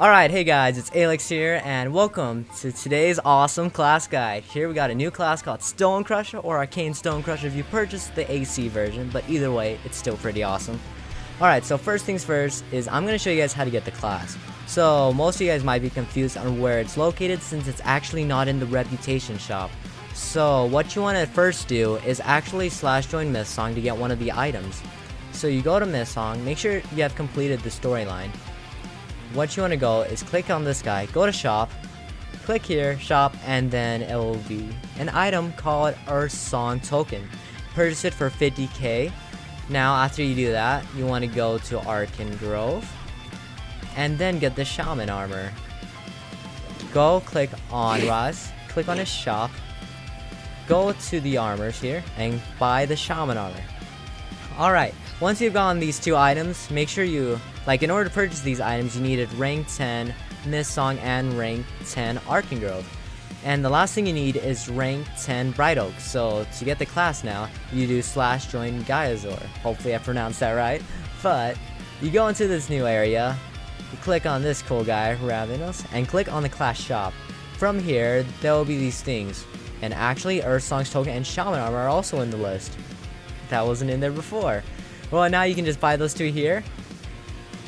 Alright, hey guys, it's Aelx here, and welcome to today's awesome class guide. Here we got a new class called StoneCrusher, or Arcane StoneCrusher if you purchased the AC version, but either way, it's still pretty awesome. Alright, so first things first is I'm going to show you guys how to get the class. So, most of you guys might be confused on where it's located since it's actually not in the reputation shop. So, what you want to first do is actually /join Mythsong to get one of the items. So, you go to Mythsong, make sure you have completed the storyline. What you want to go is click on this guy, go to shop, click here, shop, and then it will be an item called Earth Song Token. Purchase it for 50k. Now after you do that, you want to go to Arcane Grove and then get the Shaman armor. Go click on Raz, click on his shop, go to the armors here and buy the Shaman armor. Alright, once you've gotten these two items, make sure you, in order to purchase these items, you needed rank 10 Mythsong and rank 10 Arcane Grove. And the last thing you need is rank 10 Bright Oak. So to get the class now, you do /join Gaiazor. Hopefully I pronounced that right. But you go into this new area, you click on this cool guy, Ravenous, and click on the class shop. From here, there will be these things. And actually, Earth Song's Token and Shaman Armor are also in the list. That wasn't in there before. Well, now you can just buy those two here,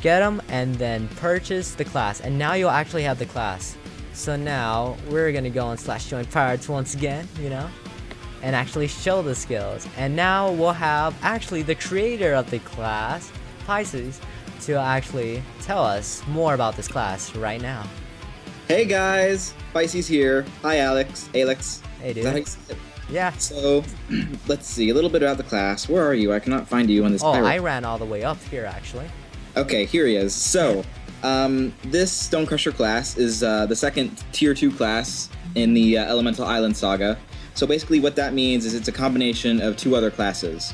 get them, and then purchase the class. And now you'll actually have the class. So now we're gonna go on /join pirates once again, and actually show the skills. And now we'll have actually the creator of the class, Pisces, to actually tell us more about this class right now. Hey guys, Pisces here. Hi Alex. Hey dude. Is that how you say it? Yeah. So, let's see, a little bit about the class. Where are you? I cannot find you on this pirate. I ran all the way up here, actually. Okay, here he is. So, this StoneCrusher class is the second Tier 2 class in the Elemental Island Saga. So basically what that means is it's a combination of two other classes.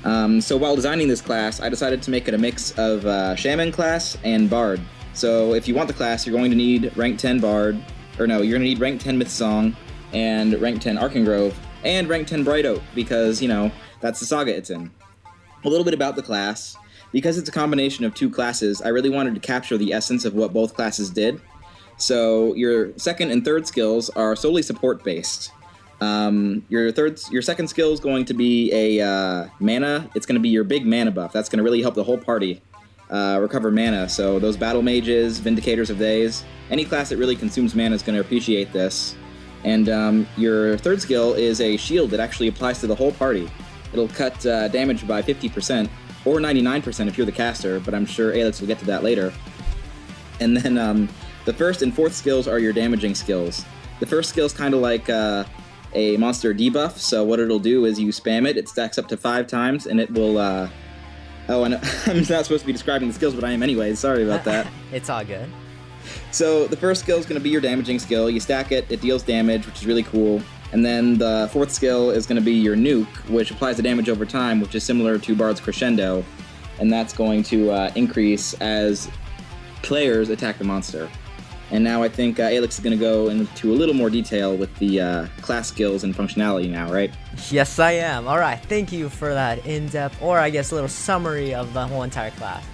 So while designing this class, I decided to make it a mix of Shaman class and Bard. So if you want the class, you're going to need rank 10 Bard, you're going to need rank 10 Mythsong, and rank 10 Arcane Grove, and rank 10 Bright Oak, because, that's the saga it's in. A little bit about the class. Because it's a combination of two classes, I really wanted to capture the essence of what both classes did. So your second and third skills are solely support-based. Your second skill is going to be a mana. It's going to be your big mana buff. That's going to really help the whole party recover mana. So those battle mages, Vindicators of Days, any class that really consumes mana is going to appreciate this. And your third skill is a shield that actually applies to the whole party. It'll cut damage by 50%, or 99% if you're the caster, but I'm sure Aelx will get to that later. And then the first and fourth skills are your damaging skills. The first skill is kind of like a monster debuff, so what it'll do is you spam it, it stacks up to 5 times, and it will... Oh, and I'm not supposed to be describing the skills, but I am anyways, sorry about that. It's all good. So the first skill is going to be your damaging skill. You stack it, it deals damage, which is really cool. And then the fourth skill is going to be your nuke, which applies the damage over time, which is similar to Bard's Crescendo. And that's going to increase as players attack the monster. And now I think Aelx is going to go into a little more detail with the class skills and functionality now, right? Yes, I am. Alright, thank you for that in-depth, or I guess a little summary of the whole entire class.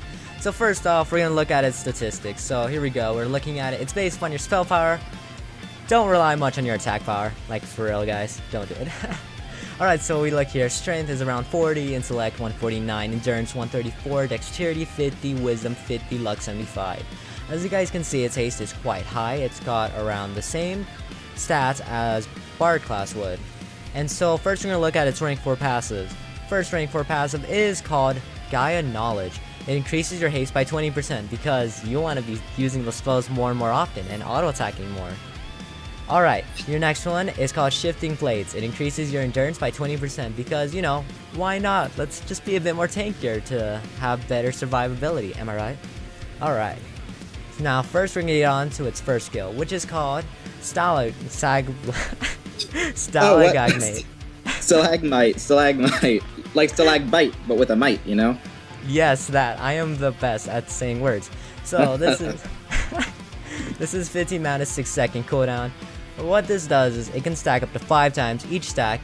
So first off, we're going to look at its statistics. So here we go, we're looking at it. It's based on your spell power. Don't rely much on your attack power. Like, for real, guys. Don't do it. Alright, so we look here. Strength is around 40, Intellect 149, Endurance 134, Dexterity 50, Wisdom 50, Luck 75. As you guys can see, its haste is quite high. It's got around the same stats as Bard class would. And so first we're going to look at its rank 4 passives. First rank 4 passive is called Gaia Knowledge. It increases your haste by 20% because you want to be using those spells more and more often and auto-attacking more. Alright, your next one is called Shifting Blades. It increases your endurance by 20% because, why not? Let's just be a bit more tankier to have better survivability, am I right? Alright. Now, first we're going to get on to its first skill, which is called Stalagmite. Stalagmite. Like stalagbite, but with a mite, Yes, that. I am the best at saying words. So, this is... This is 15 mana, 6 second cooldown. What this does is it can stack up to 5 times. Each stack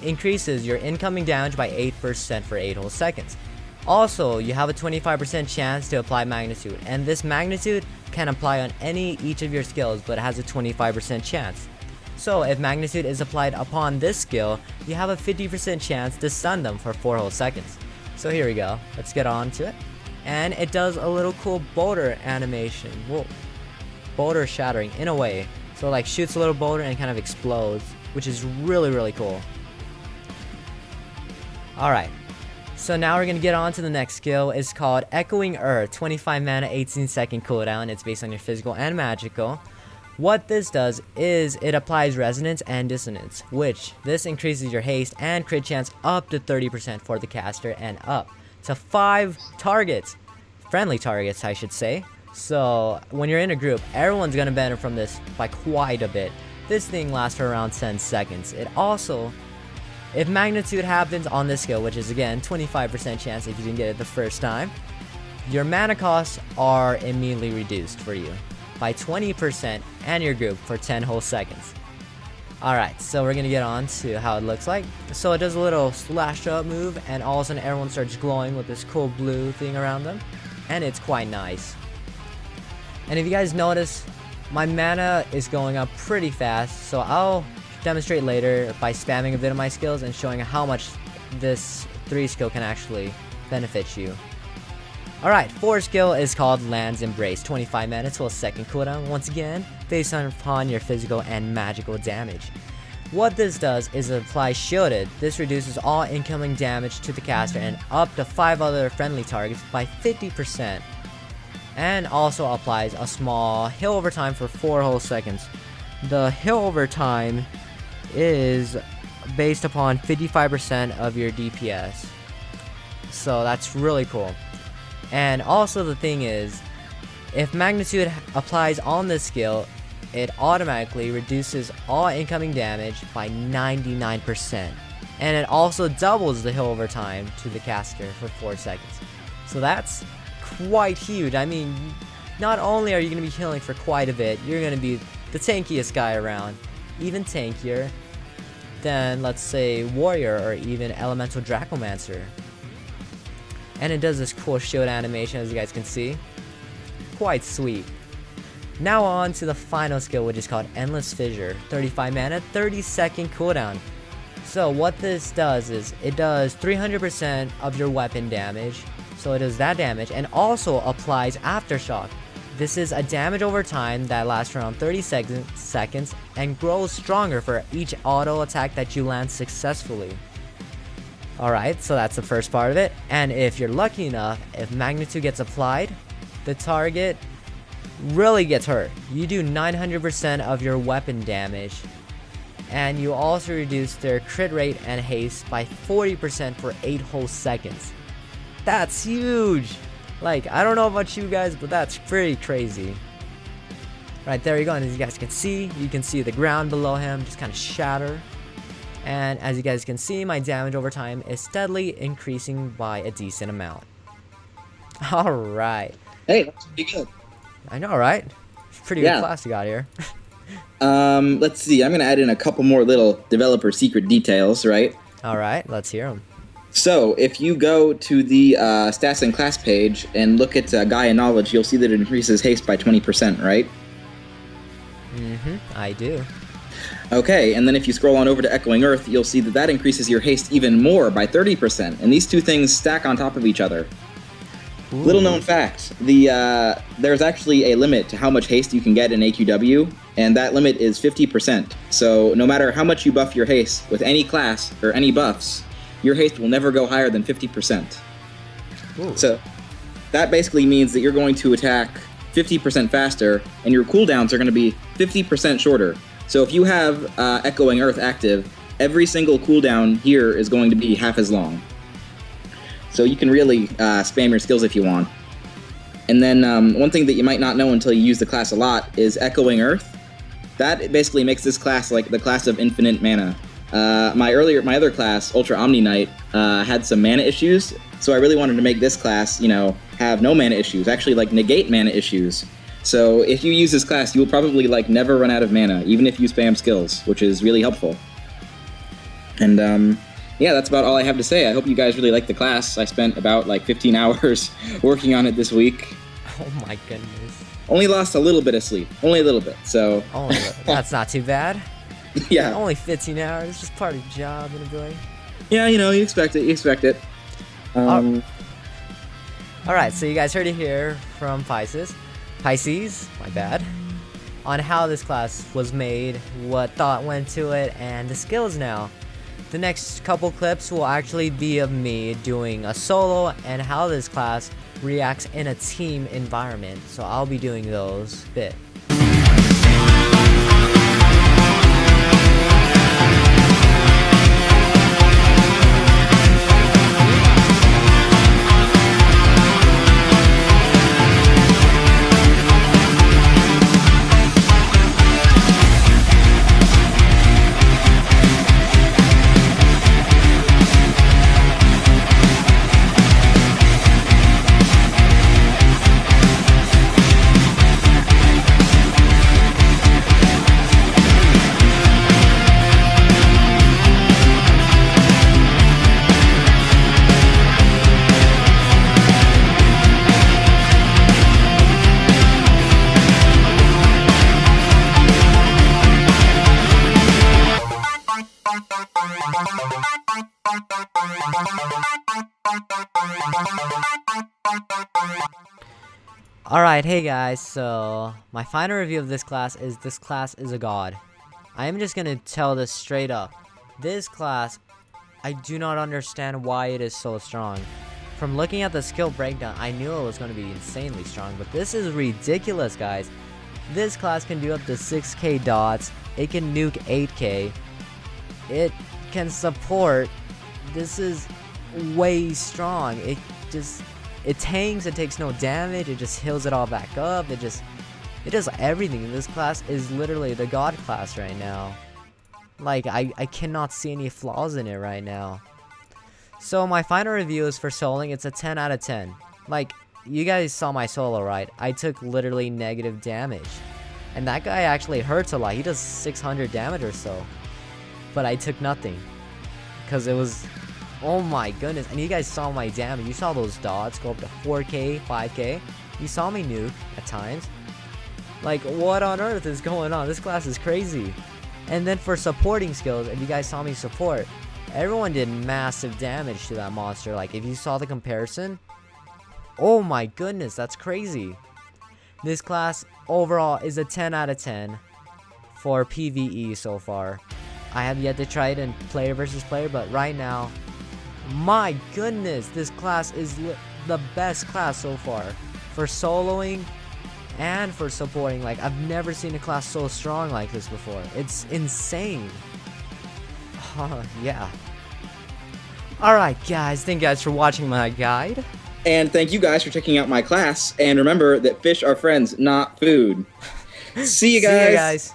increases your incoming damage by 8% for 8 whole seconds. Also, you have a 25% chance to apply Magnitude, and this Magnitude can apply on each of your skills, but it has a 25% chance. So if Magnitude is applied upon this skill, you have a 50% chance to stun them for 4 whole seconds. So here we go, let's get on to it. And it does a little cool boulder animation. Whoa. Boulder shattering in a way. So like shoots a little boulder and kind of explodes, which is really cool. Alright, so now we're going to get on to the next skill. It's called Echoing Earth, 25 mana, 18 second cooldown. It's based on your physical and magical. What this does is it applies resonance and dissonance, which this increases your haste and crit chance up to 30% for the caster and up to 5 targets, friendly targets I should say. So when you're in a group, everyone's gonna benefit from this by quite a bit. This thing lasts for around 10 seconds. It also, if Magnitude happens on this skill, which is again 25% chance if you didn't get it the first time, your mana costs are immediately reduced for you by 20% and your group for 10 whole seconds. Alright, so we're gonna get on to how it looks like. So it does a little slash up move, and all of a sudden everyone starts glowing with this cool blue thing around them, and it's quite nice. And if you guys notice, my mana is going up pretty fast, so I'll demonstrate later by spamming a bit of my skills and showing how much this 3 skill can actually benefit you. Alright, 4 skill is called Land's Embrace, 25 mana to a second cooldown, once again, based upon your physical and magical damage. What this does is it applies shielded. This reduces all incoming damage to the caster and up to 5 other friendly targets by 50%. And also applies a small heal over time for 4 whole seconds. The heal over time is based upon 55% of your DPS. So that's really cool. And also the thing is, if Magnitude applies on this skill, it automatically reduces all incoming damage by 99%. And it also doubles the heal over time to the caster for 4 seconds. So that's quite huge. I mean, not only are you going to be healing for quite a bit, you're going to be the tankiest guy around. Even tankier than, let's say, Warrior or even Elemental Dracomancer. And it does this cool shield animation, as you guys can see. Quite sweet. Now on to the final skill, which is called Endless Fissure. 35 mana, 30 second cooldown. So what this does is, it does 300% of your weapon damage. So it does that damage, and also applies Aftershock. This is a damage over time that lasts around 30 seconds and grows stronger for each auto attack that you land successfully. Alright, so that's the first part of it, and if you're lucky enough, if Magnitude gets applied, the target really gets hurt. You do 900% of your weapon damage, and you also reduce their crit rate and haste by 40% for 8 whole seconds. That's huge! Like, I don't know about you guys, but that's pretty crazy. Right, there you go, and as you guys can see, you can see the ground below him just kind of shatter. And as you guys can see, my damage over time is steadily increasing by a decent amount. Alright. Hey, that's pretty good. I know, right? It's pretty good class you got here. Let's see, I'm going to add in a couple more little developer secret details, right? Alright, let's hear them. So, if you go to the stats and class page and look at Gaia Knowledge, you'll see that it increases haste by 20%, right? I do. Okay, and then if you scroll on over to Echoing Earth, you'll see that that increases your haste even more by 30%, and these two things stack on top of each other. Ooh. Little known fact, there's actually a limit to how much haste you can get in AQW, and that limit is 50%. So no matter how much you buff your haste with any class or any buffs, your haste will never go higher than 50%. Ooh. So that basically means that you're going to attack 50% faster, and your cooldowns are going to be 50% shorter. So if you have Echoing Earth active, every single cooldown here is going to be half as long. So you can really spam your skills if you want. And then one thing that you might not know until you use the class a lot is Echoing Earth. That basically makes this class like the class of infinite mana. My other class, Ultra Omni Knight, had some mana issues, so I really wanted to make this class, have no mana issues, actually like negate mana issues. So if you use this class, you will probably like never run out of mana, even if you spam skills, which is really helpful. And yeah, that's about all I have to say. I hope you guys really like the class. I spent about like 15 hours working on it this week. Oh my goodness. Only lost a little bit of sleep. Only a little bit. So. Only, that's not too bad. Yeah. Only 15 hours. Just part of the job and ability. Yeah, you know, you expect it. You expect it. Alright, so you guys heard it here from Pisces, my bad, on how this class was made, what thought went to it, and the skills now. The next couple clips will actually be of me doing a solo and how this class reacts in a team environment, so I'll be doing those bit. Alright, hey guys, so my final review of this class is a god. I am just gonna tell this straight up. This class, I do not understand why it is so strong. From looking at the skill breakdown, I knew it was gonna be insanely strong, but this is ridiculous, guys. This class can do up to 6k dots, it can nuke 8k, it can support. This is way strong. It tanks, it takes no damage, it just heals it all back up, it does everything. This class is literally the god class right now. Like, I cannot see any flaws in it right now. So my final review is for soloing. It's a 10 out of 10. Like, you guys saw my solo, right? I took literally negative damage. And that guy actually hurts a lot. He does 600 damage or so. But I took nothing. Because it was... oh my goodness. And you guys saw my damage. You saw those dots go up to 4k, 5k. You saw me nuke at times. Like, what on earth is going on? This class is crazy. And then for supporting skills, if you guys saw me support, everyone did massive damage to that monster. Like, if you saw the comparison, oh my goodness, that's crazy. This class overall is a 10 out of 10 for PvE so far. I have yet to try it in player versus player, but right now, my goodness, this class is the best class so far for soloing and for supporting. Like, I've never seen a class so strong like this before. It's insane. Yeah. Alright guys, thank you guys for watching my guide. And thank you guys for checking out my class. And remember that fish are friends, not food. See you guys. See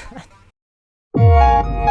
you guys.